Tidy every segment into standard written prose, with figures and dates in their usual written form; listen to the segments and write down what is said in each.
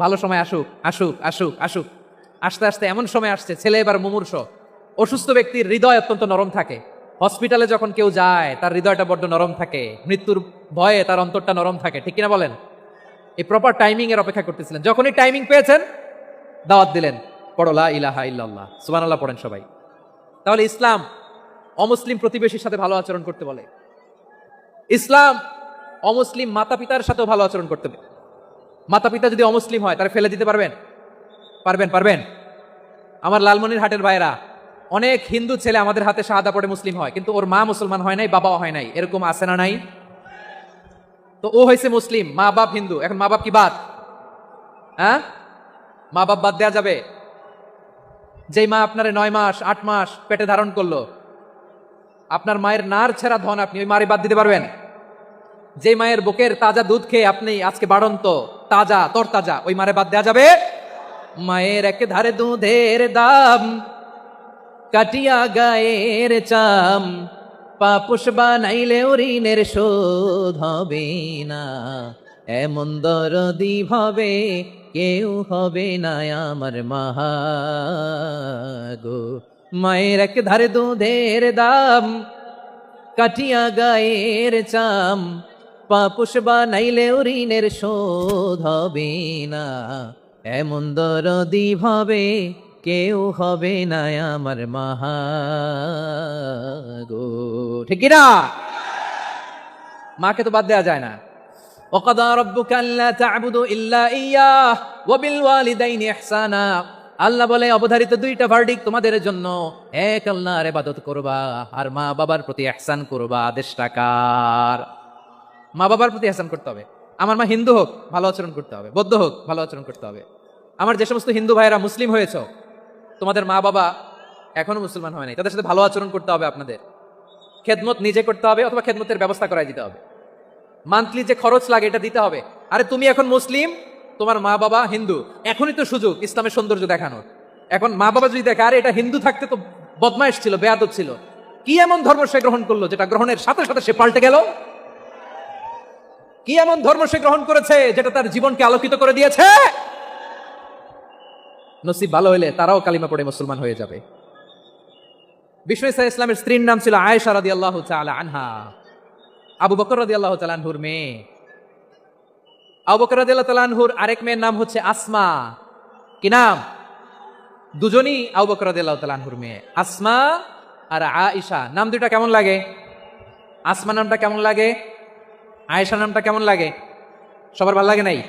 ভালো সময় আসুক আসুক আসুক আসুক। আস্তে আস্তে এমন সময় আসছে, ছেলে এবার মুমূর্ষ। অসুস্থ ব্যক্তির হৃদয় অত্যন্ত নরম থাকে। হসপিটালে যখন কেউ যায় তার হৃদয়টা বড্ড নরম থাকে, মৃত্যুর ভয়ে তার অন্তরটা নরম থাকে, ঠিক কিনা বলেন? এই প্রপার টাইমিং এর অপেক্ষা করতেছিলেন, যখনই টাইমিং পেয়েছেন দাওয়াত দিলেন, পড়ো লা ইলাহা ইল্লাল্লাহ, সুবহানাল্লাহ পড়েন সবাই। তাহলে ইসলাম অমুসলিম প্রতিবেশীর সাথে ভালো আচরণ করতে বলে। ইসলাম অমুসলিম মাতা পিতার সাথেও ভালো আচরণ করতে বলে। মাতা পিতা যদি অমুসলিম হয় তারা ফেলে দিতে পারবেন? পারবেন? পারবেন? আমার লালমনির হাটের ভাইরা, অনেক হিন্দু ছেলে আমাদের হাতে শাহাদা পড়ে মুসলিম হয়, কিন্তু ওর মা মুসলমান হয় নাই, বাবাও হয় নাই, এরকম আছে না নাই? তো ও হয়েছে মুসলিম, মা বাপ হিন্দু, এখন মা বাপ কি বাদ? হ্যাঁ, মা বাপ বাদ দেয়া যাবে? যেই মা আপনারে 9 মাস 8 মাস পেটে ধারণ করলো, আপনার মায়ের নার ছেঁড়া ধন, আপনি ওই মারে বাদ দিতে পারবেন? যে মায়ের বুকের তাজা দুধ খেয়ে আপনি আজকে বাড়ন্ত তাজা তরতাজা, ওই মারে বাদ দেয়া যাবে? মায়ের এক ধারে দুধের দাম, কাটিয়া গায়ের চাম, পাপুষ বানাইলে ঋণের শোধ হবে না, এমন দরদি ভাবে কেউ হবে না আমার মাহা গো। মায়ের এক ধারে দুধের দাম, কাটিয়া গায়ের চাম, পাপুষ বানাইলে ঋণের শোধ হবে না, এমন দরদি ভাবে কেউ হবে না আমার মাহা গো। ঠিক কিনা? মাকে তো বাদ দেওয়া যায় না। ওয়াকাদা রাব্বুকা আল্লা তা'বুদু ইল্লা ইয়্যাহ ওয়া বিল ওয়ালিদাইনি ইহসানা। আল্লাহ বলে অবধারিত দুইটা ভার্ডিক তোমাদের জন্য, এক আল্লাহর ইবাদত করবা আর মা বাবার প্রতি ইহসান করবা। আদেশটা কার? মা বাবার প্রতি ইহসান করতে হবে। আমার মা হিন্দু হোক ভালো আচরণ করতে হবে, বৌদ্ধ হোক ভালো আচরণ করতে হবে। আমার যে সমস্ত হিন্দু ভাইয়েরা মুসলিম হয়েছে, তোমাদের মা বাবা এখনো মুসলমান হয় নাই, তাদের সাথে ভালো আচরণ করতে হবে। আপনাদের খেদমত নিজে করতে হবে অথবা খেদমতের ব্যবস্থা করাই দিতে হবে। মান্থলি যে খরচ লাগে এটা দিতে হবে। আরে তুমি এখন মুসলিম, তোমার মা বাবা হিন্দু, এখনই তো সুযোগ ইসলামের সৌন্দর্য দেখানোর। এখন মা বাবা যদি দেখে আরে এটা হিন্দু থাকতে তো বদমাইশ ছিল, বেয়াদব ছিল, কি এমন ধর্ম সে গ্রহণ করলো যেটা গ্রহণের সাথে সাথে সে পাল্টে গেল? কি এমন ধর্ম সে গ্রহণ করেছে যেটা তার জীবনকে আলোকিত করে দিয়েছে? নসিব ভালো হইলে তারাও কালিমা পড়ে মুসলমান হয়ে যাবে। বিষ্ণু ইসা ইসলামের স্ত্রীর নাম ছিল আয়েশা রাদিয়াল্লাহু তাআলা আনহা, আবু বকর রাদিয়াল্লাহু তাআলা আনহুর মেয়ে। আবু বকর রাদিয়াল্লাহু তাআলা আনহুর আরেক মেয়ের নাম হচ্ছে আসমা। কি নাম? দুজনই আবু বকর রাদিয়াল্লাহু তাআলা আনহুর মেয়ে, আসমা আর আয়েশা। নাম দুইটা কেমন লাগে? আসমা নামটা কেমন লাগে? আয়েশা নামটা কেমন লাগে? সবার ভালো লাগে নাই?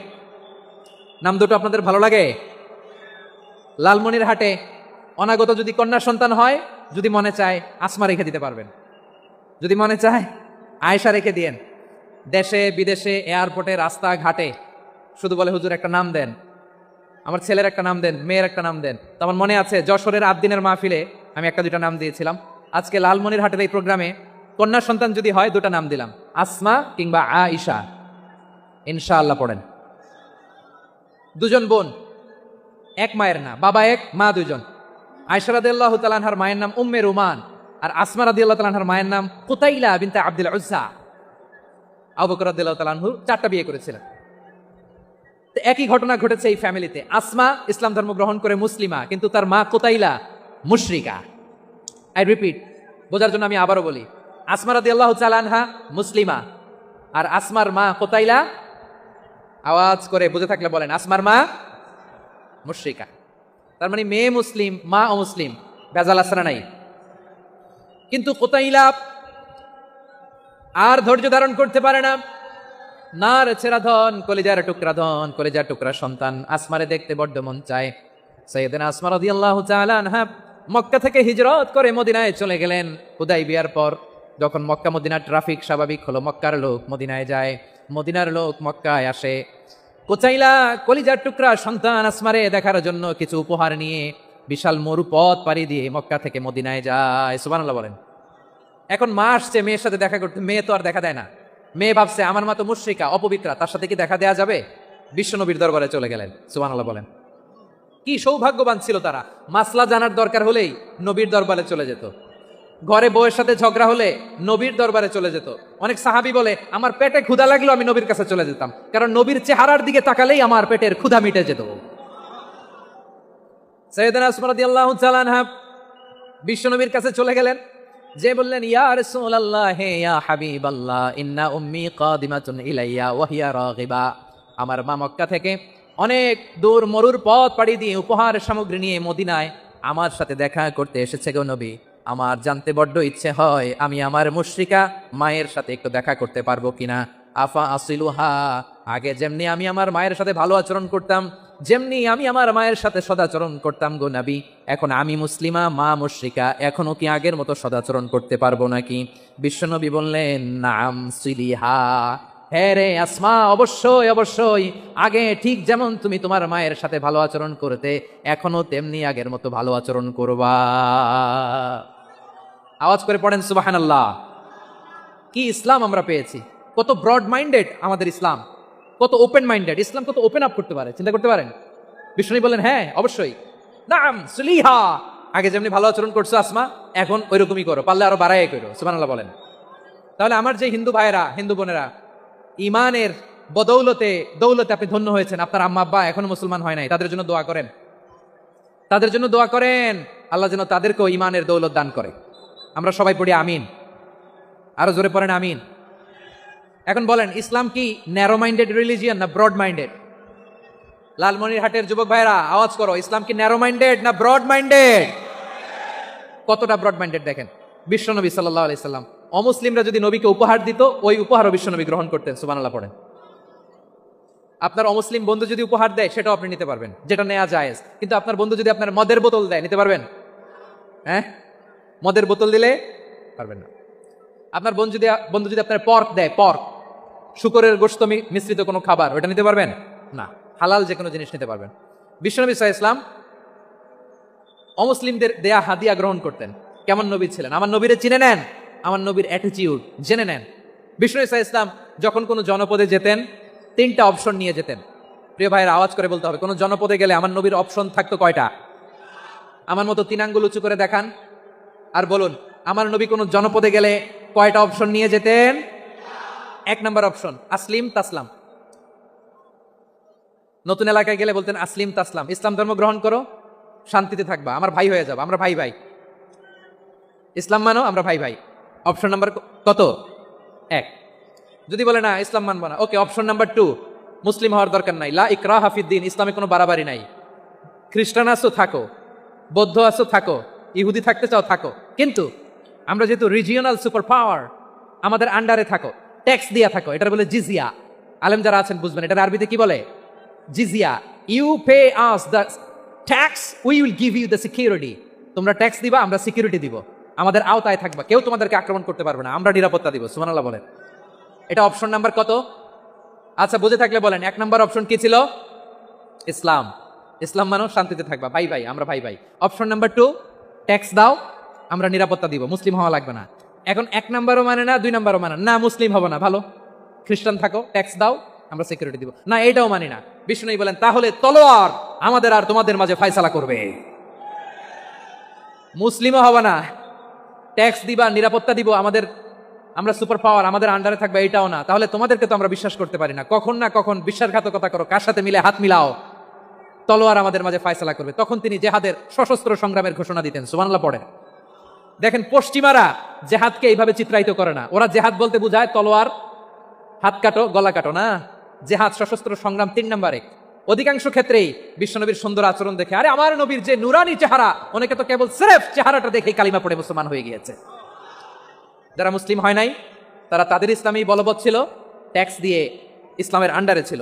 নাম দুটো আপনাদের ভালো লাগে? লালমনির হাটে অনাগত যদি কন্যা সন্তান হয়, যদি মনে চায় আসমা রেখে দিতে পারবেন, যদি মনে চায় আয়েশা রেখে দিয়েন। দেশে বিদেশে এয়ারপোর্টে রাস্তাঘাটে শুধু বলে হুজুর একটা নাম দেন, আমার ছেলের একটা নাম দেন, মেয়ের একটা নাম দেন। তো আমার মনে আছে যশোরের আদ্দিনের মাহফিলে আমি একটা দুটা নাম দিয়েছিলাম। আজকে লালমনির হাটের এই প্রোগ্রামে কন্যা সন্তান যদি হয় দুটা নাম দিলাম, আসমা কিংবা আয়েশা। ইনশাআল্লাহ পড়েন। দুজন বোন, এক মায়ের না, বাবা এক মা দুইজন। আয়েশা রাদিয়াল্লাহু তাআলা আনহার মায়ের নাম উম্মে রুমান, আর আসমা রাদিয়াল্লাহু তাআলা আনহার মায়ের নাম কুতাইলা বিনতে আব্দুল উজ্জা। আবু বকর রাদিয়াল্লাহু তাআলা আনহু 4টা বিয়ে করেছিলেন। তো একই ঘটনা ঘটেছে এই ফ্যামিলিতে। আসমা ইসলাম ধর্ম গ্রহণ করে মুসলিমা, কিন্তু তার মা কুতাইলা মুশরিকা। আই রিপিট, বোঝার জন্য আমি আবারও বলি, আসমা রাদিয়াল্লাহু তাআলা আনহা মুসলিমা, আর আসমার মা কুতাইলা, আওয়াজ করে বুঝে থাকলে বলেন, আসমার মা মুশরিকা। তার মানে মেয়ে মুসলিম, মা অমুসলিম। বেজাল আছে না নাই? কিন্তু কুতাইলা আর ধৈর্য ধারণ করতে পারে না। নার ছেঁড়া ধন, কলিজার টুকরা ধন, কলিজার টুকরা সন্তান আসমারে দেখতে বড্ড মন চায়। সাইয়েদনা আসমা রাদিয়াল্লাহু তাআলা আনহা মক্কা থেকে হিজরত করে মদিনায় চলে গেলেন। হুদাইবিয়ার পর যখন মক্কা মদিনার ট্রাফিক স্বাভাবিক হলো, মক্কার লোক মদিনায় যায়, মদিনার লোক মক্কায় আসে। কুতাইলা কলিজার টুকরা সন্তান আসমারে দেখার জন্য কিছু উপহার নিয়ে বিশাল মরু পথ পাড়ি দিয়ে মক্কা থেকে মদিনায় যায়। সুবহানাল্লাহ বলেন। এখন মা আসছে মেয়ের সাথে দেখা করতে, মেয়ে তো আর দেখা দেয় না। মেয়ে ভাবছে আমার মা তো মুশরিকা, অপবিত্রা, তার সাথে কি দেখা দেয়া যাবে? বিশ্বনবীর দরবারে চলে গেলেন। সুবহানাল্লাহ বলেন। কি সৌভাগ্যবান ছিল তারা, মাসলা জানার দরকার হলেই নবীর দরবারে চলে যেত। ঘরে বউয়ের সাথে ঝগড়া হলে নবীর দরবারে চলে যেত। অনেক সাহাবী বলে আমার পেটে ক্ষুধা লাগলো আমি নবীর কাছে চলে যেতাম, কারণ নবীর চেহারার দিকে তাকালেই আমার পেটের ক্ষুধা মিটে যেত। সাইয়েদনা উসমান রাদিয়াল্লাহু তাআলা আনহু বিশ্ব নবীর কাছে চলে গেলেন, যে বললেন ইয়া রাসূলুল্লাহ হে ইয়া হাবিবাল্লাহ ইন্না উম্মি কাদিমাতুন ইলাইয়া ওয়া হিয়া রাগিবা। আমার মা মক্কা থেকে অনেক দূর মরুর পথ পাড়ি দিয়ে উপহার সামগ্রী নিয়ে মদিনায় আমার সাথে দেখা করতে এসেছে গো নবী। আমার জানতে বড্ড ইচ্ছে হয় আমি আমার মুশরিকা মায়ের সাথে একটু দেখা করতে পারবো কিনা। আফা আসিলুহা, আগে যেমনি আমি আমার মায়ের সাথে ভালো আচরণ করতাম, যেমনি আমি আমার মায়ের সাথে সদাচরণ করতাম গো নবী, এখন আমি মুসলিমা মা মুশরিকা, এখনো কি আগের মতো সদাচরণ করতে পারবো নাকি? বিশ্বনবী বললেন নাম সিলিহা, হ্যাঁ রে আসমা, অবশ্যই অবশ্যই, আগে ঠিক যেমন তুমি তোমার মায়ের সাথে ভালো আচরণ করতে এখনো তেমনি আগের মতো ভালো আচরণ করবা। আওয়াজ করে পড়েন সুবহানাল্লাহ। কি ইসলাম আমরা পেয়েছি! কত ব্রড মাইন্ডেড আমাদের ইসলাম, কত ওপেন মাইন্ডেড ইসলাম, কত ওপেন আপ করতে পারে, চিন্তা করতে পারেন? বিষ্ণু বললেন হ্যাঁ অবশ্যই, নাম সুলিহা, আগে যেমনি ভালো আচরণ করছো আসমা এখন ওইরকমই করো, পারলে আরো বাড়াই করো। সুবহানাল্লাহ বলেন। তাহলে আমার যে হিন্দু ভাইয়েরা হিন্দু বোনেরা ইমানের বদৌলতে দৌলতে আপনি ধন্য হয়েছেন, আপনার আম্মা আব্বা এখনো মুসলমান হয় নাই, তাদের জন্য দোয়া করেন, তাদের জন্য দোয়া করেন, আল্লাহ যেন তাদেরকেও ইমানের দৌলত দান করে। আমরা সবাই পড়ি আমিন, আরো জোরে পড়েন আমিন। এখন বলেন ইসলাম কি ন্যারো মাইন্ডেড রিলিজিয়ান না ব্রড মাইন্ডেড? লালমনিরহাটের যুবক ভাইরা আওয়াজ করো, ইসলাম কি ন্যারো মাইন্ডেড না ব্রড মাইন্ডেড? কতটা ব্রড মাইন্ডেড দেখেন। বিশ্বনবী সাল্লাল্লাহু আলাইহি সাল্লাম অমুসলিমরা যদি নবীকে উপহার দিত ওই উপহারও বিশ্বনবী গ্রহণ করতেন। সুবহানাল্লাহ পড়েন। আপনার অমুসলিম বন্ধু যদি উপহার দেয় সেটাও আপনি নিতে পারবেন, যেটা নেওয়া জায়েজ। কিন্তু আপনার বন্ধু যদি আপনার মদের বোতল দেয় নিতে পারবেন? হ্যাঁ, মদের বোতল দিলে পারবেন না। আপনার বন্ধু যদি আপনার পর্ক দেয়, পর্ক শুকরের গোশত মিশ্রিত কোনো খাবার, ওটা নিতে পারবেন না। হালাল যে কোনো জিনিস নিতে পারবেন। বিশ্বনবী সাল্লাল্লাহু আলাইহি ওয়াসাল্লাম অমুসলিমদের দেয়া হাদিয়া গ্রহণ করতেন। কেমন নবী ছিলেন! আমার নবীরে চিনে নেন, আমার নবীর অ্যাটিটিউড জেনে নেন। বিষ্ণু ইসা ইসলাম যখন কোনো জনপদে যেতেন 3টা অপশন নিয়ে যেতেন। প্রিয় ভাইয়ের আওয়াজ করে বলতে হবে, কোনো জনপদে গেলে আমার নবীর অপশন থাকতো কয়টা? আমার মতো 3 আঙ্গুল উঁচু করে দেখান আর বলুন আমার নবী কোনো জনপদে গেলে কয়টা অপশন নিয়ে যেতেন? 1 নম্বর অপশন আসলিম তাসলাম। নতুন এলাকায় গেলে বলতেন আসলিম তাসলাম, ইসলাম ধর্ম গ্রহণ করো, শান্তিতে থাকবা, আমার ভাই হয়ে যাবো, আমরা ভাই ভাই, ইসলাম মানো, আমরা ভাই ভাই। অপশন নাম্বার কত? 1। যদি বলে না ইসলাম মানবো না, ওকে অপশন নাম্বার 2, মুসলিম হওয়ার দরকার নাই, লা ইকরাহা ফিদ্দিন, ইসলামে কোনো বাড়াবাড়ি নাই। খ্রিস্টান আছো থাকো, বৌদ্ধ আছো থাকো, ইহুদি থাকতে চাও থাকো, কিন্তু আমরা যেহেতু রিজিওনাল সুপার পাওয়ার, আমাদের আন্ডারে থাকো, ট্যাক্স দিয়া থাকো, এটা বলে জিজিয়া। আলেম যারা আছেন বুঝবেন এটার আরবিতে কি বলে, জিজিয়া। You pay us the tax, we will give you the security. তোমরা ট্যাক্স দিবা, আমরা সিকিউরিটি দিব, আমাদের আওতায় থাকবা, কেউ তোমাদেরকে আক্রমণ করতে পারবে না, আমরা নিরাপত্তা দিব। সুবহানাল্লাহ বলেন। এটা অপশন নাম্বার কত? আচ্ছা বুঝে থাকলে বলেন 1 নম্বর অপশন কি ছিল? ইসলাম। ইসলাম মানো, শান্তিতে থাকবা, ভাই ভাই, আমরা ভাই ভাই। অপশন নাম্বার 2, ট্যাক্স দাও, আমরা নিরাপত্তা দিব, মুসলিম হওয়া লাগবে না। এখন 1 নম্বরও মানে না, 2 নম্বরও মানে না, মুসলিম হবো না, ভালো খ্রিস্টান থাকো, ট্যাক্স দাও, আমরা সিকিউরিটি দিব না, এইটাও মানি না। বিষ্ণু বলেন তাহলে তলোয়ার আমাদের আর তোমাদের মাঝে ফয়সালা করবে। মুসলিমও হবো না, ট্যাক্স দিবা, নিরাপত্তা দিব, আমরা সুপার পাওয়ার, আমাদের আন্ডারে থাকবে, এটাও না। তাহলে তোমাদেরকে তো আমরা বিশ্বাস করতে পারি না, কখন না কখন বিশ্বাসঘাতকতা করো, কার সাথে মিলে হাত মিলাও, তলোয়ার আমাদের মাঝে ফয়সালা করবে। তখন তিনি জেহাদের সশস্ত্র সংগ্রামের ঘোষণা দিতেন। সুবহানাল্লাহ পড়েন। দেখেন পশ্চিমারা জেহাদকে এইভাবে চিত্রায়িত করে না, ওরা জেহাদ বলতে বুঝায় তলোয়ার, হাত কাটো, গলা কাটো না। জেহাদ সশস্ত্র সংগ্রাম 3 নম্বরে। অধিকাংশ ক্ষেত্রেই বিশ্বনবীর সুন্দর আচরণ দেখে, আরে আমার নবীর যে নুরানি চেহারা, অনেকে তো কেবল সিরেফ চেহারাটা দেখে কালিমা পড়ে মুসলমান হয়ে গিয়েছে। যারা মুসলিম হয় নাই তারা তাদের ইসলামী বলবৎ ছিল, ট্যাক্স দিয়ে ইসলামের আন্ডারে ছিল।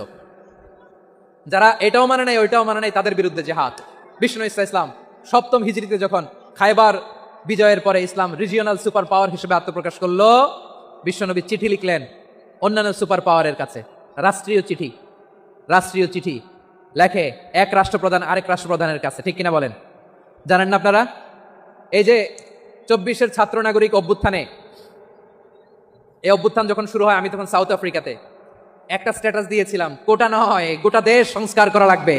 যারা এটাও মানে নাই ওইটাও মানে নাই তাদের বিরুদ্ধে জেহাদ। বিষ্ণু ইসলাম 7ম হিজরিতে যখন খায়বার বিজয়ের পরে ইসলাম রিজিওনাল সুপার পাওয়ার হিসেবে আত্মপ্রকাশ করলো, বিশ্বনবী চিঠি লিখলেন অন্যান্য সুপার পাওয়ারের কাছে, রাষ্ট্রীয় চিঠি লেখে এক রাষ্ট্রপ্রধান আরেক রাষ্ট্রপ্রধানের কাছে, ঠিক কিনা বলেন? জানেন না আপনারা? এই যে 24-এর ছাত্র নাগরিক অভ্যুত্থানে, এই অভ্যুত্থান যখন শুরু হয় আমি তখন সাউথ আফ্রিকাতে, একটা স্ট্যাটাস দিয়েছিলাম, কোটা নয় গোটা দেশ সংস্কার করা লাগবে।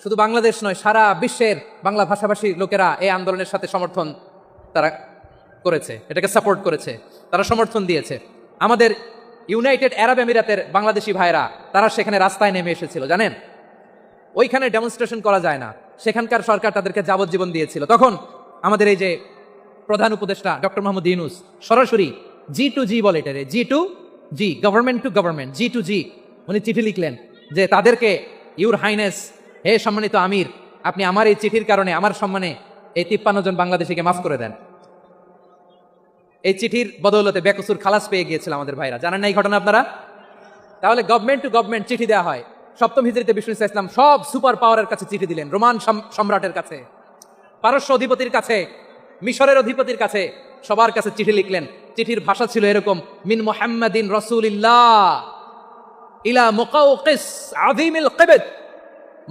শুধু বাংলাদেশ নয়, সারা বিশ্বের বাংলা ভাষাভাষী লোকেরা এই আন্দোলনের সাথে সমর্থন তারা করেছে, এটাকে সাপোর্ট করেছে, তারা সমর্থন দিয়েছে। আমাদের ইউনাইটেড আরব আমিরাতের বাংলাদেশি ভাইরা তারা সেখানে রাস্তায় নেমে এসেছিল, জানেন? ওইখানে ডেমনস্ট্রেশন করা যায় না, সেখানকার সরকার তাদেরকে যাবজ্জীবন দিয়েছিল। তখন আমাদের এই যে প্রধান উপদেষ্টা ডক্টর মোহাম্মদ ইউনূস সরাসরি G2G বলে এটারে, G2G, government to government, G2G, উনি চিঠি লিখলেন যে তাদেরকে, ইউর হাইনেস, হে সম্মানিত আমির, আপনি আমার এই চিঠির কারণে আমার সম্মানে এই 53 জন বাংলাদেশিকে মাফ করে দেন। এই চিঠির বদৌলতে বেকসুর খালাস পেয়ে গিয়েছিল আমাদের ভাইরা, জানেন না এই ঘটনা আপনারা? তাহলে গভর্নমেন্ট টু গভর্নমেন্ট চিঠি দেওয়া হয়। সপ্তম হিজরিতে বিষ্ণু ইসলাম সব সুপার পাওয়ারের কাছে চিঠি দিলেন, রোমান সম্রাটের কাছে, পারস্য অধিপতির কাছে, মিশরের অধিপতির কাছে, সবার কাছে চিঠি লিখলেন। চিঠির ভাষা ছিল এরকম, মিন মুহাম্মাদিন রাসূলিল্লাহ ইলা মুকাওকিস আযীমিল কিবত,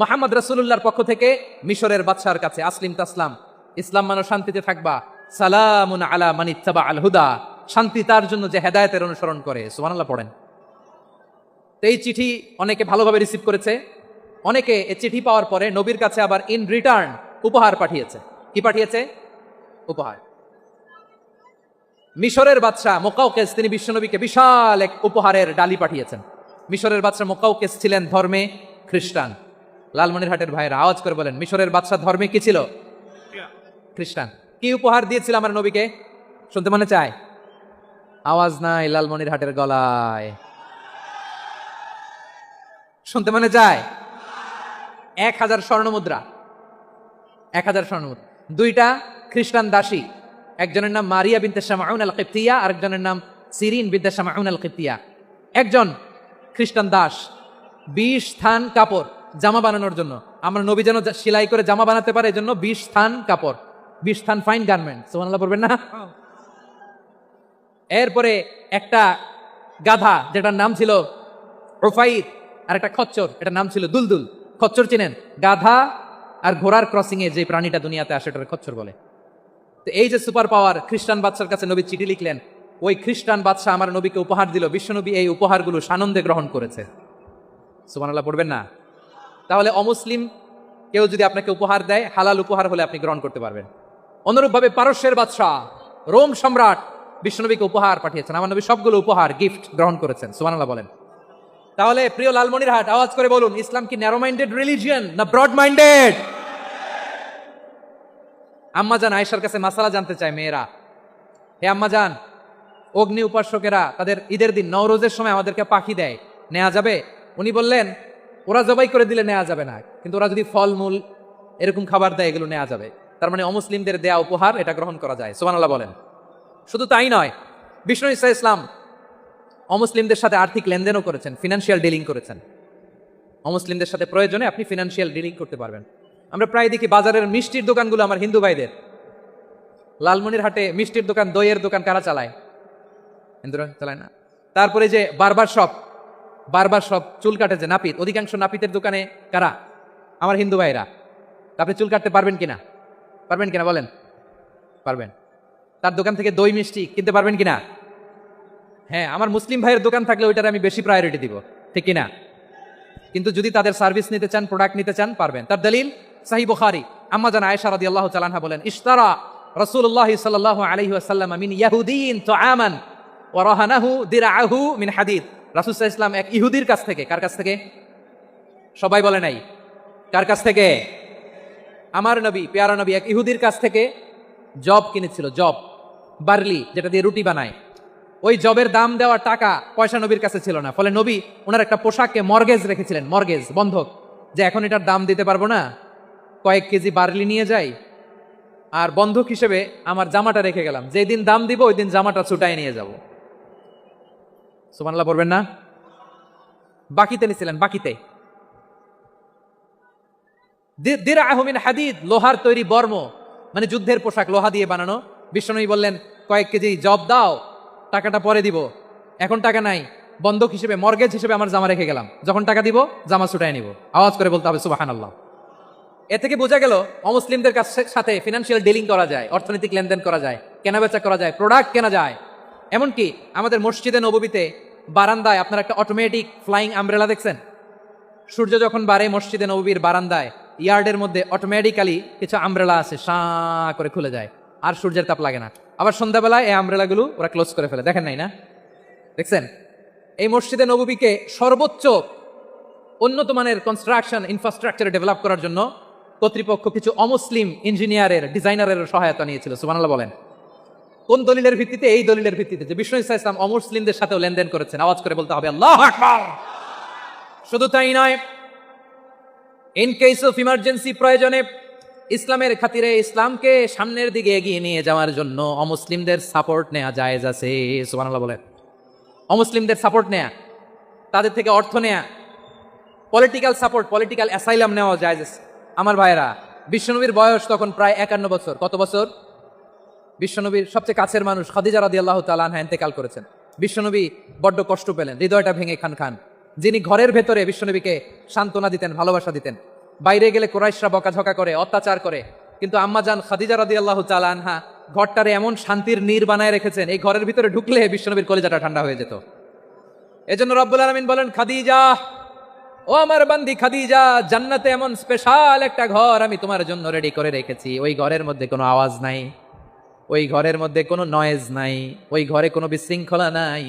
মুহাম্মদ রাসূলুল্লাহর পক্ষ থেকে মিশরের বাদশার কাছে, আসলিম তাসলাম, ইসলাম মানো শান্তিতে থাকবা, সালামুন আলা মান ইত্তাবা আল হুদা, শান্তি তার জন্য যে হেদায়েতের অনুসরণ করে। সুবহানাল্লাহ পড়েন। তো এই চিঠি অনেকে ভালোভাবে রিসিভ করেছে, অনেকে এই চিঠি পাওয়ার পরে নবীর কাছে আবার ইন রিটার্ন উপহার পাঠিয়েছে। কি পাঠিয়েছে? উপহার। মিশরের বাদশা মুকাওকিস তিনি বিশ্বনবীকে বিশাল এক উপহারের ডালি পাঠিয়েছেন। মিশরের বাদশা মুকাওকিস ছিলেন ধর্মে খ্রিস্টান। লালমনিরহাটের ভাইরা আওয়াজ করে বলেন, মিশরের বাদশা ধর্মে কি ছিল? খ্রিস্টান। কি উপহার দিয়েছিল আমার নবীকে? শুনতে মনে চায়? আওয়াজ নাই লালমনিরহাটের গলায়, শুনতে মনে চায়? 1000 স্বর্ণমুদ্রা, 1000 স্বর্ণমুদ্রা। 2টা খ্রিস্টান দাসী, একজনের নাম মারিয়া বিনতে শামাউন আল কিবতিয়া, আরেকজনের নাম সিরিন বিনতে শামাউন আল কিবতিয়া। একজন খ্রিস্টান দাস 20 থান কাপড় জামা বানানোর জন্য, আমরা নবী যেন সেলাই করে জামা বানাতে পারে এজন্য 20 থান কাপড়, 20 থান ফাইন গার্মেন্ট, সুবহানাল্লাহ পড়বেন না? এরপরে একটা গাধা যেটার নাম ছিল উফাইর, আর একটা খচ্চর, এটার নাম ছিল দুলদুল। খচ্চর চিনেন? গাধা আর ঘোড়ার ক্রসিং এ যে প্রাণীটা দুনিয়াতে আসে এটার খচ্চর বলে। তো এই যে সুপার পাওয়ার খ্রিস্টান বাদশার কাছে নবী চিঠি লিখলেন, ওই খ্রিস্টান বাদশা আমার নবীকে উপহার দিল। বিশ্বনবী এই উপহারগুলো সানন্দে গ্রহণ করেছে। সুবহানাল্লাহ পড়বেন না? তাহলে অমুসলিম কেউ যদি আপনাকে উপহার দেয়, হালাল উপহার হলে আপনি গ্রহণ করতে পারবেন। অনুরূপভাবে পারস্যের বাদশা, রোম সম্রাট বিশ্বনবীকে উপহার পাঠিয়েছেন, আমার নবী সবগুলো উপহার গিফট গ্রহণ করেছেন। সুবহানাল্লাহ বলেন। তাহলে প্রিয় লালমনিরহাট আওয়াজ করে বলুন, ইসলাম কি ন্যারো মাইন্ডেড রিলিজিয়ন না ব্রড মাইন্ডেড? আম্মাজান আয়েশার কাছে মাসালা জানতে চায় মেয়েরা, হে আম্মাজান, অগ্নি উপাসকেরা তাদের ঈদের দিন নওরোজের সময় আমাদেরকে পাখি দেয়, নেওয়া যাবে? উনি বললেন, ওরা জবাই করে দিলে নেওয়া যাবে না, কিন্তু ওরা যদি ফলমূল এরকম খাবার দেয় এগুলো নেওয়া যাবে। তার মানে অমুসলিমদের দেয়া উপহার এটা গ্রহণ করা যায়। সুবহানাল্লাহ বলেন। শুধু তাই নয়, বিষ্ণু ঈসা ইসলাম অমুসলিমদের সাথে আর্থিক লেনদেনও করেছেন, ফিনান্সিয়াল ডিলিং করেছেন। অমুসলিমদের সাথে প্রয়োজনে আপনি ফিনান্সিয়াল ডিলিং করতে পারবেন। আমরা প্রায় দেখি বাজারের মিষ্টির দোকানগুলো আমার হিন্দু ভাইদের। লালমনিরহাটে মিষ্টির দোকান, দইয়ের দোকান কারা চালায়? হিন্দুরা চালায় না। তারপরে যে বারবার শপ, চুল কাটে যে নাপিত, অধিকাংশ নাপিতের দোকানে কারা? আমার হিন্দু ভাইরা। আপনি চুল কাটতে পারবেন কিনা? পারবেন কিনা বলেন? পারবেন। তার দোকান থেকে দই মিষ্টি কিনতে পারবেন কিনা? হ্যাঁ, আমার মুসলিম ভাইয়ের দোকান থাকলে ওইটার আমি বেশি প্রায়োরিটি দিব, ঠিক কিনা? কিন্তু যদি তাদের সার্ভিস নিতে চান, প্রোডাক্ট নিতে চান, পারবেন। তার দলিল সহিহ বুখারী, আম্মা জান আয়েশা রাদিয়াল্লাহু তাআলা আনহা বলেন, ইশতারা রাসূলুল্লাহ সাল্লাল্লাহু আলাইহি ওয়াসাল্লাম মিন ইয়াহুদিয়িন তুআমান ওয়া রাহানাহু দিরআহু মিন হাদিদ। রাসূল সাল্লাল্লাহু আলাইহি ওয়াসাল্লাম এক ইহুদির কাছ থেকে, কার কাছ থেকে? সবাই বলে নাই, কার কাছ থেকে? আমার নবী, পেয়ারা নবী এক ইহুদির কাছ থেকে জব কিনেছিল, জব, বার্লি, যেটা দিয়ে রুটি বানায়। ওই জবের দাম দেওয়ার টাকা পয়সা নবীর কাছে ছিল না, ফলে নবী ওনার একটা পোশাককে মর্গেজ রেখেছিলেন, মর্গেজ, বন্ধক, যে এখন এটার দাম দিতে পারবো না, কয়েক কেজি বার্লি নিয়ে যাই আর বন্ধক হিসেবে আমার জামাটা রেখে গেলাম, যেদিন দাম দিব ওই দিন জামাটা ছুটাই নিয়ে যাব। সুবহানাল্লাহ পড়বেন না? বাকিতে নিছিলেন, বাকিতে। দিরআহু মিন হাদিদ, লোহার তৈরি বর্ম, মানে যুদ্ধের পোশাক, লোহা দিয়ে বানানো। বিশ্বনবী বললেন, কয়েক কেজি জব দাও, টাকাটা পরে দিব, এখন টাকা নাই, বন্ধক হিসেবে, মর্গেজ হিসেবে আমার জামা রেখে গেলাম, যখন টাকা দিব জামা ছুটাই নিব। আওয়াজ করে বলতে হবে সুবহানাল্লাহ। এ থেকে বোঝা গেল অমুসলিমদের সাথে ফিনান্সিয়াল ডিলিং করা যায়, অর্থনৈতিক লেনদেন করা যায়, কেনাবেচা করা যায়, প্রোডাক্ট কেনা যায়। এমনকি আমাদের মসজিদে নববীতে বারান্দায় আপনার একটা অটোমেটিক ফ্লাইং আমব্রেলা দেখছেন? সূর্য যখন বাড়ে মসজিদে নববীর বারান্দায় ইয়ার্ডের মধ্যে অটোমেটিক্যালি কিছু আমব্রেলা আছে, সাঁ করে খুলে যায়। আর সূর্যের তাপ লাগে না। আবার সন্ধ্যাবেলায় এই আমব্রেলাগুলো ওরা ক্লোজ করে ফেলে, দেখেন নাই না? দেখছেন? এই মসজিদে নববীকে সর্বোচ্চ উন্নত মানের কনস্ট্রাকশন ইনফ্রাস্ট্রাকচার ডেভেলপ করার জন্য কর্তৃপক্ষ কিছু অমুসলিম ইঞ্জিনিয়ারের ডিজাইনারের সহায়তা নিয়েছিল। সুবহানাল্লাহ বলেন। কোন দলিলের ভিত্তিতে? এই দলিলের ভিত্তিতে যে বিষ্ণু ইসা ইসলাম অমুসলিমদের সাথেও লেনদেন করেছেন। আওয়াজ করে বলতে হবে আল্লাহু আকবার। শুধু তাই নয়, ইন কেস অফ ইমার্জেন্সি, প্রয়োজনে ইসলামের খাতিরে ইসলামকে সামনের দিকে এগিয়ে নিয়ে যাওয়ার জন্য অমুসলিমদের সাপোর্ট নেওয়া জায়েজ আছে। সুবহানাল্লাহ বলেন। অমুসলিমদের সাপোর্ট নেয়া, তাদের থেকে অর্থ নেয়া, পলিটিক্যাল সাপোর্ট, পলিটিক্যাল অ্যাসাইলাম নেওয়া জায়েজ আছে। আমার ভাইয়েরা, বিশ্বনবীর বয়স তখন প্রায় 51 বছর। কত বছর? বিশ্বনবীর সবচেয়ে কাছের মানুষ খাদিজা রাদিয়াল্লাহু তাআলা আনহা ইন্তেকাল করেছেন। বিশ্বনবী বড্ড কষ্ট পেলেন, হৃদয়টা ভেঙে খান খান। যিনি ঘরের ভেতরে বিশ্বনবীকে সান্ত্বনা দিতেন, ভালোবাসা দিতেন, বাইরে গেলে কুরাইশরা বকাঝকা করে, অত্যাচার করে, কিন্তু আম্মা জান খাদিজা রাদিয়াল্লাহু তাআলা আনহা ঘরটারে এমন শান্তির নীড় বানায় রেখেছেন, এই ঘরের ভিতরে ঢুকলে বিশ্বনবীর কলিজাটা ঠান্ডা হয়ে যেত। এজন্য রব্বুল আলামিন বলেন, খাদিজা, ও আমার বান্দি খাদিজা, জান্নাতে এমন স্পেশাল একটা ঘর আমি তোমার জন্য রেডি করে রেখেছি। ওই ঘরের মধ্যে কোনো আওয়াজ নাই, ওই ঘরের মধ্যে কোনো নয়েজ নাই, ওই ঘরে কোনো বিশৃঙ্খলা নাই।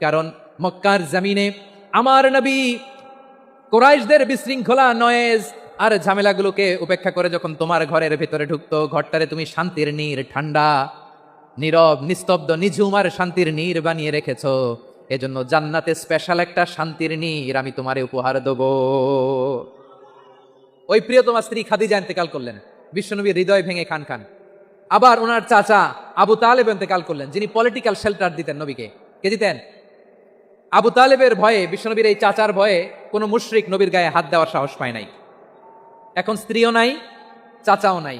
কারণ মক্কার জমিনে আমার নবী কুরাইশদের বিশৃঙ্খলা, নয়েজ আর ঝামেলাগুলোকে উপেক্ষা করে যখন তোমার ঘরের ভেতরে ঢুকতো, ঘরটারে তুমি শান্তির নীড়, ঠান্ডা, নীরব, নিস্তব্ধ, নিঝুম আর শান্তির নীড় বানিয়ে রেখেছো। এজন্য জান্নাতে স্পেশাল একটা শান্তির নীড় আমি তোমারে উপহার দেব। ওই প্রিয়তমা স্ত্রী খাদিজা ইন্তেকাল করলেন, বিশ্বনবী হৃদয় ভেঙে খান খান। আবার ওনার চাচা আবু তালেব ইন্তেকাল করলেন, যিনি পলিটিক্যাল শেল্টার দিতেন নবীকে। কে দিতেন? আবু তালেবের ভয়ে, বিশ্বনবীর এই চাচার ভয়ে কোনো মুশরিক নবীর গায়ে হাত দেওয়ার সাহস পায় নাই। এখন স্ত্রীও নাই, চাচাও নাই,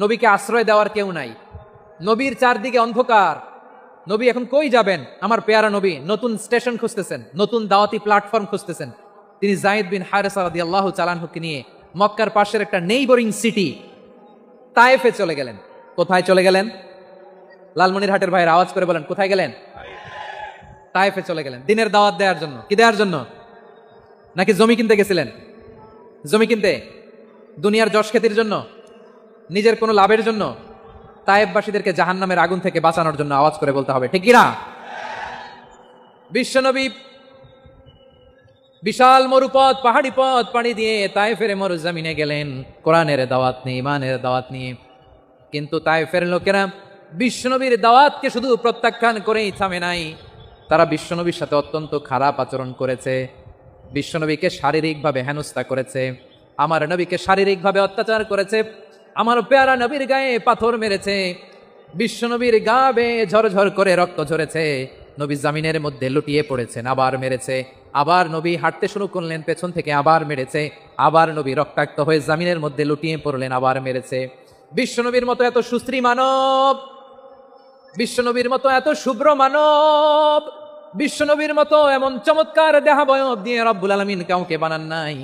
নবীকে আশ্রয় দেওয়ার কেউ নাই। নবীর চারদিকে অন্ধকার। নবী এখন কই যাবেন? আমার পেয়ারা নবী নতুন স্টেশন খুঁজতেছেন, নতুন দাওয়াতি প্ল্যাটফর্ম খুঁজতেছেন। তিনি যায়েদ বিন হারেসা রাদিয়াল্লাহু তাআলা আনহুকে নিয়ে মক্কার পাশের একটা নেইবরিং সিটি তায়েফে চলে গেলেন। কোথায় চলে গেলেন? লালমনিরহাটের ভাইয়ের আওয়াজ করে বলেন, কোথায় গেলেন? তায়েফে চলে গেলেন দিনের দাওয়াত দেওয়ার জন্য। কি দেওয়ার জন্য? নাকি জমি কিনতে গেছিলেন? জমি কিনতে? দুনিয়ার যশ খ্যাতির জন্য? নিজের কোনো লাভের জন্য? তায়েফবাসীদেরকে জাহান্নামের আগুন থেকে বাঁচানোর জন্য। আওয়াজ করে বলতে হবে ঠিক কিনা? বিশ্বনবী বিশাল মরুপথ, পাহাড়ি পথ পাড়ি দিয়ে তায়েফের মরুজমিনে গেলেন কোরআনের দাওয়াত নিয়ে, ইমানের দাওয়াত নিয়ে। কিন্তু তায়েফের লোকেরা বিশ্বনবীর দাওয়াতকে শুধু প্রত্যাখ্যান করেই থামে নাই, তারা বিশ্বনবীর সাথে অত্যন্ত খারাপ আচরণ করেছে। বিশ্বনবীকে শারীরিকভাবে হেনস্থা করেছে, আমার নবীকে শারীরিকভাবে অত্যাচার করেছে, আমার পেয়ারা নবীর গায়ে পাথর মেরেছে, বিশ্বনবীর গা বেয়ে ঝরঝর করে রক্ত ঝরেছে, নবী জামিনের মধ্যে লুটিয়ে পড়েছেন, আবার মেরেছে, আবার নবী হাঁটতে শুরু করলেন, পেছন থেকে আবার মেরেছে, আবার নবী রক্তাক্ত হয়ে জামিনের মধ্যে লুটিয়ে পড়লেন, আবার মেরেছে। বিশ্বনবীর মতো এত সুশ্রী মানব, বিশ্বনবীর মতো এত শুভ্র মানব, বিশ্বনবীর মতো এমন চমৎকার দেহাবয়ব দিয়ে রব্বুল আলামিন কাউকে বানান নাই।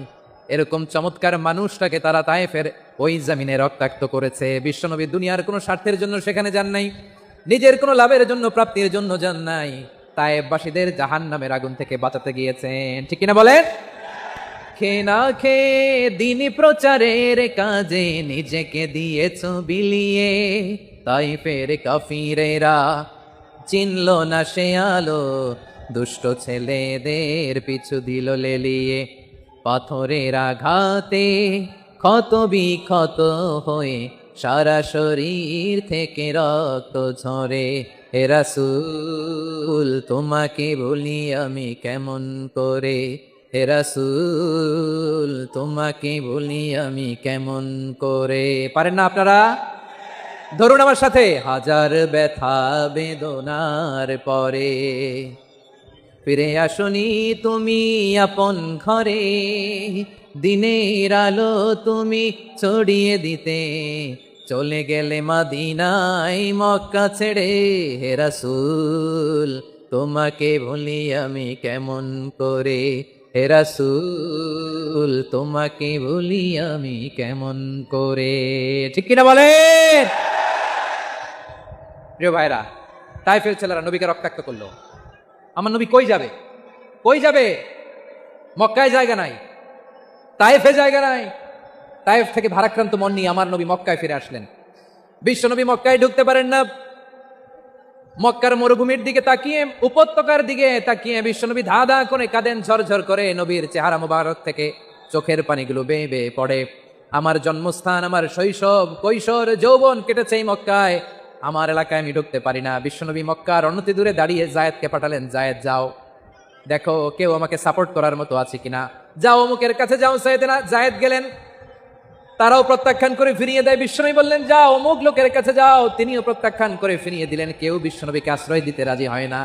এরকম চমৎকার মানুষটাকে তারা তায়েফের ওই জমিনে রক্তাক্ত করেছে। বিশ্বনবী দুনিয়ার কোনো স্বার্থের জন্য সেখানে যান নাই, নিজের কোনো লাভের জন্য, প্রাপ্তির জন্য যান নাই, তায়েফবাসীদের জাহান্নামের আগুন থেকে বাঁচাতে গিয়েছেন। ঠিক কিনা বলেন? খেয়ে না খেয়ে দিনী প্রচারের কাজে নিজেকে দিয়েছ বিলিয়ে, তায়েফের কাফিরেরা চিনল না সে আলো, দুষ্ট ছেলেদের পিছু দিল লেলিয়ে, পাথরের আঘাতে ক্ষত বিক্ষত হয়ে সারা শরীর থেকে রক্ত ঝরে। হে রাসূল তোমাকে বলি আমি কেমন করে, হে রাসূল তোমাকে বলি আমি কেমন করে। পারেন না আপনারা? ধরুন আমার সাথে, হাজার ব্যথা বেদনার পরে ফিরে আসনি তুমি আপন ঘরে, দিনের আলো তুমি ছড়িয়ে দিতে চলে গেলে মদিনায় মক্কা ছেড়ে। হে রাসূল তোমাকে ভুলি আমি কেমন করে, হে রাসূল তোমাকে ভুলি আমি কেমন করে। ঠিক কিনা বলেন? প্রিয় ভাইরা, তায়েফের ছেলেরা নবীকে রক্তাক্ত করলো। আমার নবী কই যাবে? কই যাবে? মক্কায় জায়গা নাই, তায়েফে জায়গা নাই। তায়েফ থেকে ভারাক্রান্ত মন নিয়ে আমার নবী মক্কায় ফিরে আসলেন। বিশ্বনবী মক্কায় ঢুকতে পারেন না। মক্কার মরুভূমির দিকে তাকিয়ে, উপত্যকার দিকে তাকিয়ে বিশ্বনবী ধা ধা করে কাঁদেন, ঝরঝর করে নবীর চেহারা মুবারক থেকে চোখের পানিগুলো বেয়ে বেয়ে পড়ে। আমার জন্মস্থান, আমার শৈশব, কৈশোর, যৌবন কেটেছে এই মক্কায়, আমার এলাকায় আমি ঢুকতে পারি না। বিশ্বনবী মক্কার অনতি দূরে দাঁড়িয়ে জায়েদকে পাঠালেন, জায়েদ যাও দেখো কেউ আমাকে সাপোর্ট করার মতো আছে কিনা, যাও অমুকের কাছে যাও। জায়েদ গেলেন, তারাও প্রত্যাখ্যান করে ফিরিয়ে দেয়। বিশ্বনবী বললেন যাও অমুক লোকের কাছে যাও, তিনিও প্রত্যাখ্যান করে ফিরিয়ে দিলেন। কেউ বিশ্বনবীকে আশ্রয় দিতে রাজি হয় না।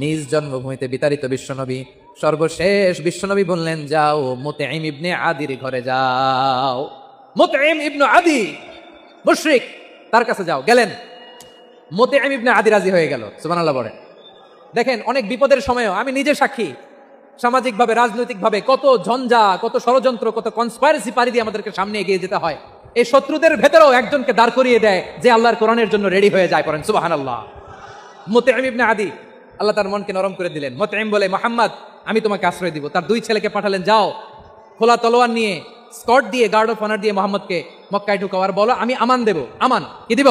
নিজ জন্মভূমিতে বিতাড়িত বিশ্বনবী, সর্বশেষ বিশ্বনবী বললেন যাও মুতঈম ইবনে আদির ঘরে যাও। মুতঈম ইবনে আদি মুশরিক, তার কাছে যাও। গেলেন, মুতঈম ইবনে আদি রাজি হয়ে গেল। সুবহানাল্লাহ বলেন। দেখেন অনেক বিপদের সময়ও আমি নিজে সাক্ষী, সামাজিকভাবে রাজনৈতিকভাবে কত ঝঞ্ঝা, কত ষড়যন্ত্র, কত কনস্পাইরেসি পাড়ি দিয়ে আমাদেরকে সামনে এগিয়ে যেতে হয়। এই শত্রুদের ভেতরেও একজনকে দাঁড় করিয়ে দেয় যে আল্লাহর কোরআনের জন্য রেডি হয়ে যায়। পড়েন সুবহানাল্লাহ। মুতঈম ইবনে আদি, আল্লাহ তার মনকে নরম করে দিলেন। মুতঈম বলে মুহাম্মদ আমি তোমাকে আশ্রয় দিব। তার দুই ছেলেকে পাঠালেন, যাও খোলা তলোয়ার নিয়ে, স্কট দিয়ে, গার্ড অফ অনার দিয়ে মোহাম্মদকে মক্কায় ঢুকাও, আর বলো আমি আমান দেব। আমান কি দিব?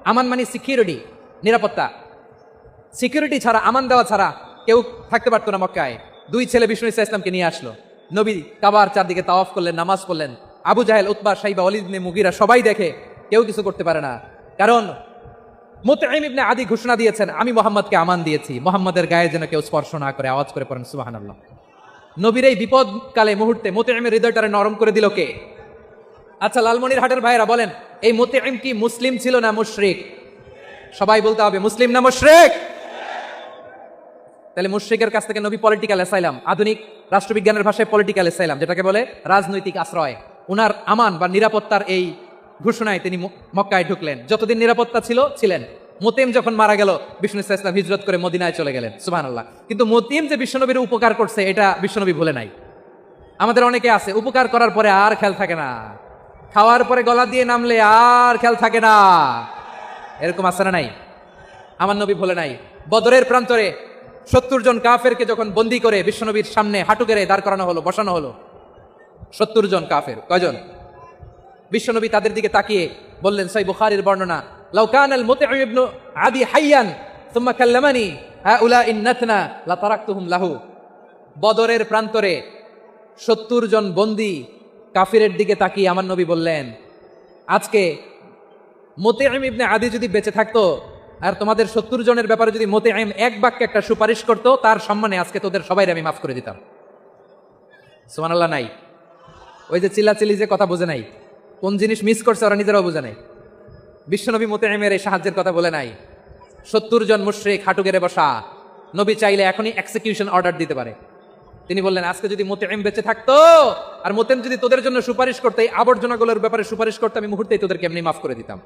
আমান মানে সিকিউরিটি, নিরাপত্তা। সিকিউরিটি ছাড়া, আমান দেওয়া ছাড়া কেউ থাকতে পারতো না মক্কায়। দুই ছেলে বিষ্ণু ইসা ইসলামকে নিয়ে আসলো। নবী কাবার চারদিকে তাওয়াফ করলেন, নামাজ পড়লেন। আবু জাহেল, উতবা, শাইবা, ওয়ালিদ ইবনে মুগীরা সবাই দেখে, কেউ কিছু করতে পারে না। কারণ মুতঈম ইবনে আদি ঘোষণা দিয়েছেন আমি মোহাম্মদকে আমান দিয়েছি, মোহাম্মদের গায়ে যেন কেউ স্পর্শ না করে। আওয়াজ করে পড়েন সুবহানাল্লাহ। নবীর এই বিপদকালে মুহূর্তে মুতঈমের হৃদয়টারে নরম করে দিল কে? আচ্ছা লালমনির হাটের ভাইরা বলেন, এই মুতঈম কি মুসলিম ছিল না মুশরিক? সবাই বলতে হবে মুসলিম না মুশরিক। তাহলে মুশরিকের কাছ থেকে নবী পলিটিক্যাল অ্যাসাইলাম, আধুনিক রাষ্ট্রবিজ্ঞানের ভাষায় পলিটিক্যাল অ্যাসাইলাম যেটাকে বলে, রাজনৈতিক আশ্রয়। উনার আমান বা নিরাপত্তার এই ঘোষণায় তিনি মক্কায় ঢুকলেন। যতদিন নিরাপত্তা ছিলেন। মুতঈম যখন মারা গেল, বিষ্ণু ইসা ইসলাম হিজরত করে মদিনায় চলে গেলেন। সুবহানাল্লাহ। কিন্তু মুতঈম যে বিশ্বনবীর উপকার করছে এটা বিশ্বনবী ভুলে নাই। আমাদের অনেকে আছে উপকার করার পরে আর খেয়াল থাকে না, খাওয়ার পরে গলা দিয়ে নামলে আর খেয়াল থাকে না, এরকম আছে না নাই? আমার নবী ভুলে নাই। বদরের প্রান্তরে 70 জন কাফেরকে যখন বন্দী করে বিশ্বনবীর সামনে হাঁটু গেড়ে দাঁড় করানো হলো, বসানো হলো, 70 জন কাফের। কয়জন? বিশ্বনবী তাদের দিকে তাকিয়ে বললেন, সহিহ বুখারীর বর্ণনা, লাউ কানাল মুতঈম ইবনে আদি হাইয়ান সুম্মা কাল্লামানি হাউলা ইন্নাতনা লা তারাকতুহুম লাহু। বদরের প্রান্তরে 70 জন বন্দী কাফিরের দিকে তাকিয়ে আমার নবী বললেন, আজকে মুতঈম ইবনে আদি যদি বেঁচে থাকতো আর তোমাদের 70 জনের ব্যাপারে যদি মুতঈম এক বাক্যে একটা সুপারিশ করতো, তার সম্মানে আজকে তোদের সবাইকে আমি মাফ করে দিতাম। সুবহানাল্লাহ নাই? ওই যে চিল্লাচিল্লি যে কথা বোঝে নাই, কোন জিনিস মিস করছে ওরা নিজেরাও বোঝে নাই। বিশ্বনবী মুতঈমের এই সাহায্যের কথা বলে নাই। 70 জন মুশরিক হাঁটু গেড়ে বসা, নবী চাইলে এখনই এক্সিকিউশন অর্ডার দিতে পারে। তিনি বললেন, আজকে যদি মুতঈম বেঁচে থাকতো আর মুতঈম যদি তোদের জন্য সুপারিশ করতে, এই আবর্জনাগুলোর ব্যাপারে সুপারিশ করতে, আমি মুহূর্তেই তোদেরকে এমনি মাফ করে দিতাম।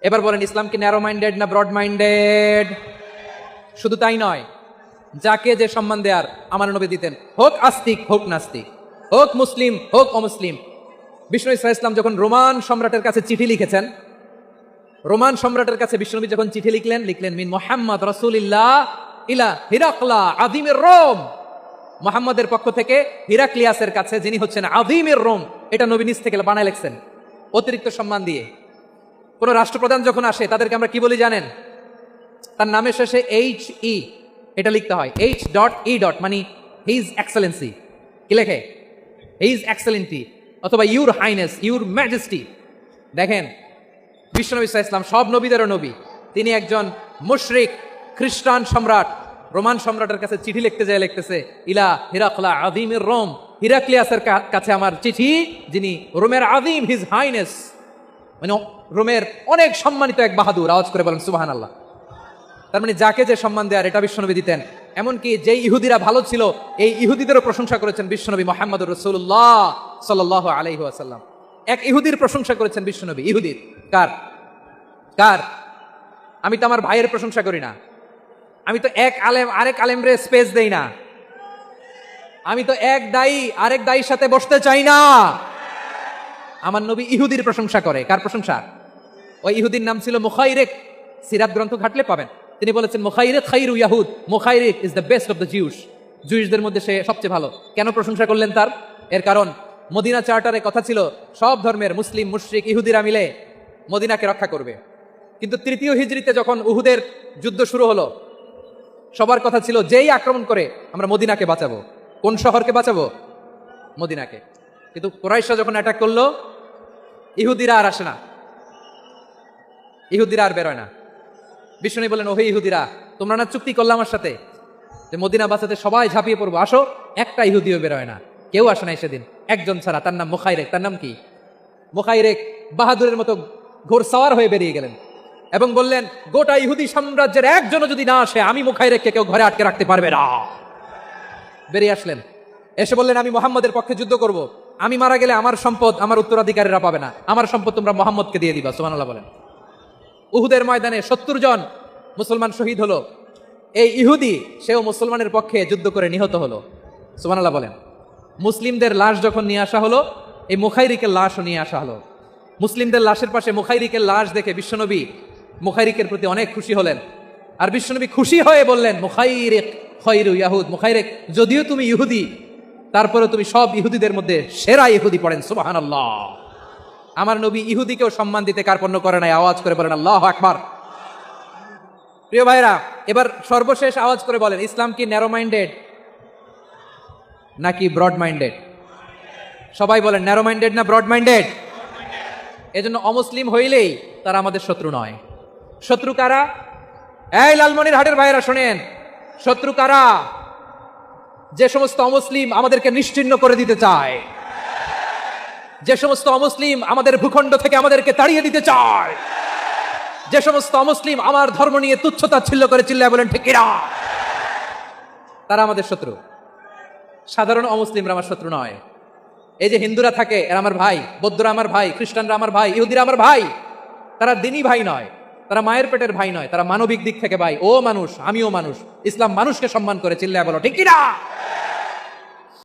এবার বলেন, ইসলাম কি ন্যারো মাইন্ডেড না ব্রড মাইন্ডেড? শুধু তাই নয়, যাকে যে সম্মান দেয়ার আমার নবী দিতেন, হোক আস্তিক হোক নাস্তিক, হোক মুসলিম হোক অমুসলিম। বিষ্ণু ইসা ইসলাম যখন রোমান সম্রাটের কাছে চিঠি লিখেছেন, রোমান সম্রাটের কাছে বিষ্ণুনবী যখন চিঠি লিখলেন মিন মুহাম্মদ রাসূলিল্লাহ ইলা হিরাকলা আযীমির রোম, মুহাম্মদের পক্ষ থেকে হিরাক্লিয়াসের কাছে, যিনি হচ্ছেন আযীমির রোম, এটা নবী নিজ থেকে বানায় লিখছেন অতিরিক্ত সম্মান দিয়ে। কোন রাষ্ট্রপ্রধান যখন আসে তাদেরকে আমরা কি বলি জানেন? তার নামের শেষে HE এটা লিখতে হয়, H.E. মানে হিজ এক্সেলেন্সি। কি লেখে? হিজ এক্সেলেন্টি অথবা ইউর হাইনেস, ইউর ম্যাজেস্টি। দেখেন বিশ্বনবী সাল্লাল্লাহু আলাইহি ওয়াসাল্লাম সব নবীদেরও নবী, তিনি একজন মুশরিক খ্রিস্টান সম্রাট রোমান সম্রাটের কাছে চিঠি লিখতে যায়, লিখতেছে ইলা হিরাকলা আযীমির রোম, হিরাক্লিয়াসের কাছে আমার চিঠি, যিনি রোমের আযীম, হিজ হাইনেস, মানে রোমের অনেক সম্মানিত এক বাহাদুর। আওয়াজ করে বলেন সুবহানাল্লাহ। তার মানে যাকে যে সম্মান দেয়ার এটা বিশ্বনবী দিতেন। এমনকি যে ইহুদিরা ভালো ছিল, এই ইহুদিদেরও প্রশংসা করেছেন বিশ্বনবী মুহাম্মদুর রাসূলুল্লাহ সাল্লাল্লাহু আলাইহি ওয়াসাল্লাম। এক ইহুদির প্রশংসা করেছেন বিশ্বনবী। ইহুদির কার? আমি তো আমার ভাইয়ের প্রশংসা করি না, আমি তো এক আলেম আরেক আলেমরে স্পেস দেই না, আমি তো এক দায়ী আরেক দায়ীর সাথে বসতে চাই না। আমার নবী ইহুদির প্রশংসা করে। কার প্রশংসা? ওই ইহুদির নাম ছিল মুখাইরিক। সিরাত গ্রন্থ ঘাটলে পাবেন। তিনি বলেছেন মুখাইরিক খাইরু ইয়াহুদ, মুখাইরিক is the best of the Jews. জুইশদের মধ্যে সে সবচেয়ে ভালো। কেন প্রশংসা করলেন তার? এর কারণ মদিনা চার্টারে কথা ছিল সব ধর্মের মুসলিম মুশরিক ইহুদিরা মিলে মদিনাকে রক্ষা করবে। কিন্তু তৃতীয় হিজরিতে যখন উহুদের যুদ্ধ শুরু হলো, সবার কথা ছিল যেই আক্রমণ করে আমরা মদিনাকে বাঁচাবো। কোন শহরকে বাঁচাবো? মদিনাকে। কিন্তু কুরাইশরা যখন অ্যাটাক করলো, ইহুদিরা আর আসে না, ইহুদিরা আর বেরোয় না। বিষ্ণু বললেন, ওহে ইহুদিরা, তোমরা না চুক্তি করলে আমার সাথে যে মদিনা বাঁচাতে সবাই ঝাঁপিয়ে পড়বো, আসো। একটা ইহুদিও বেরোয় না, কেউ আসে নাই সেদিন, একজন ছাড়া, তার নাম মুখাইরেক। তার নাম কি? মুখাইরেক বাহাদুরের মতো ঘোড়সাওয়ার হয়ে বেরিয়ে গেলেন এবং বললেন, গোটা ইহুদি সাম্রাজ্যের একজনও যদি না আসে, আমি মুখাইরেককে কেউ ঘরে আটকে রাখতে পারবে না। বেরিয়ে আসলেন, এসে বললেন, আমি মুহাম্মদের পক্ষে যুদ্ধ করব। আমি মারা গেলে আমার সম্পদ আমার উত্তরাধিকারীরা পাবে না, আমার সম্পদ তোমরা মুহাম্মদকে দিয়ে দিবা। সুবহানাল্লাহ বলেন। উহুদের ময়দানে 70 জন মুসলমান শহীদ হলো। এই ইহুদি সেও মুসলমানের পক্ষে যুদ্ধ করে নিহত হলো। সুবহানাল্লাহ বলেন। মুসলিমদের লাশ যখন নিয়ে আসা হলো, এই মুখাইরিকের লাশও নিয়ে আসা হলো। মুসলিমদের লাশের পাশে মুখাইরিকের লাশ দেখে বিশ্বনবী মুখাইরিকের প্রতি অনেক খুশি হলেন। আর বিশ্বনবী খুশি হয়ে বললেন, মুখাইরিক খয়রু ইয়াহুদ, মুখাইরিক যদিও তুমি ইহুদি, তারপরে তুমি সব ইহুদিদের মধ্যে সেরা ইহুদি। পড়েন সুবহানাল্লাহ। আমার নবী ইহুদিকেও সম্মান দিতে কার্পণ্য করে নাই। আওয়াজ করে বলেন আল্লাহু আকবার। প্রিয় ভাইরা, এবার সর্বশেষ আওয়াজ করে বলেন, ইসলাম কি ন্যারো মাইন্ডেড নাকি ব্রড মাইন্ডেড? সবাই বলেন, ন্যারো মাইন্ডেড না ব্রড মাইন্ডেড? এজন্য অমুসলিম হইলেই তারা আমাদের শত্রু নয়। শত্রু কারা? এই লালমনির হাটের ভাইরা শোনেন, শত্রু কারা? যে সমস্ত অমুসলিম আমাদেরকে নিশ্চিহ্ন করে দিতে চায়, যে সমস্ত অমুসলিম আমাদের ভূখণ্ড থেকে আমাদেরকে তাড়িয়ে দিতে চায়, যে সমস্ত অমুসলিম আমার ধর্ম নিয়ে তুচ্ছতাচ্ছিল্য করে চিল্লায় বলেন ঠিক কিনা, তারা আমাদের শত্রু। সাধারণ অমুসলিমরা আমার শত্রু নয়। এই যে হিন্দুরা থাকে, এরা আমার ভাই, বৌদ্ধরা আমার ভাই, খ্রিস্টানরা আমার ভাই, ইহুদিরা আমার ভাই। তারা দিনই ভাই নয়, তারা মায়ের পেটের ভাই নয়, তারা মানবিক দিক থেকে ভাই। ও মানুষ, আমিও মানুষ। ইসলাম মানুষকে সম্মান করে, চিল্লায় বলো ঠিক কিনা।